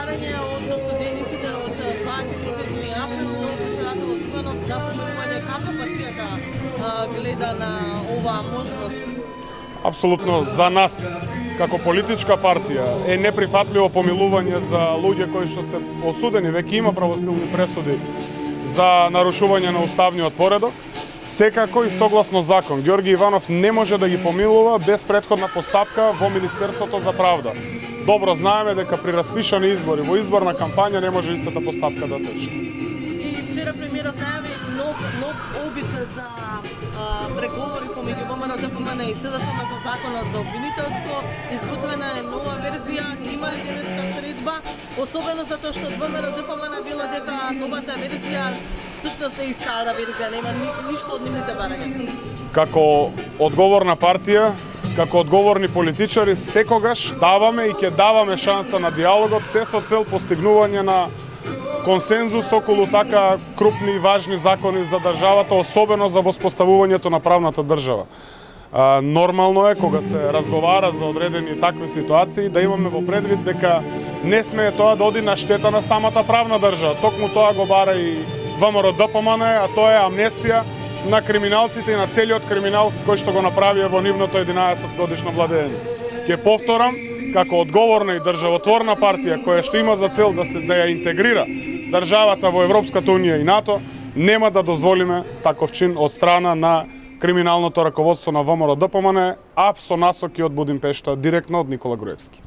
Од осудениците од 27 април новиот председател Иванов за помилување, како партијата гледа на оваа можност? Апсолутно за нас како политичка партија е неприфатливо помилување за луѓе кои што се осудени, веќе има правосилни пресуди за нарушување на уставниот поредок. Секако и согласно закон, Ѓорги Иванов не може да ги помилува без претходна постапка во Министерството за правда. Добро знаеме дека при распишани избори, во изборна кампања не може истата постапка да тече. И вчера премиерот најави нов обид за преговори помеѓу ВМРО ДПМН и СДСМ за законот за обвинителство. Изготвена е нова верзија, има ли денеска средба, особено затоа што од ВМРО ДПМН било дека новата верзија всушност е и стара верзија, нема ништо од нивните барања. Како одговорна партија, како одговорни политичари, секогаш даваме и ќе даваме шанса на диалогот, се со цел постигнување на консензус околу така крупни и важни закони за државата, особено за воспоставувањето на правната држава. Нормално е кога се разговара за одредени такви ситуации да имаме во предвид дека не смее тоа да оди на штета на самата правна држава. Токму тоа го бара и ВМРО ДПМН, а тоа е амнестија на криминалците и на целиот криминал кој што го направија во нивното 11 годишно владење. Ќе повторам, како одговорна и државотворна партија која што има за цел да ја интегрира државата во Европската унија и НАТО, нема да дозволиме таков чин од страна на криминалното раководство на ВМРО ДПМН, а со насоки од Будимпешта, директно од Никола Груевски.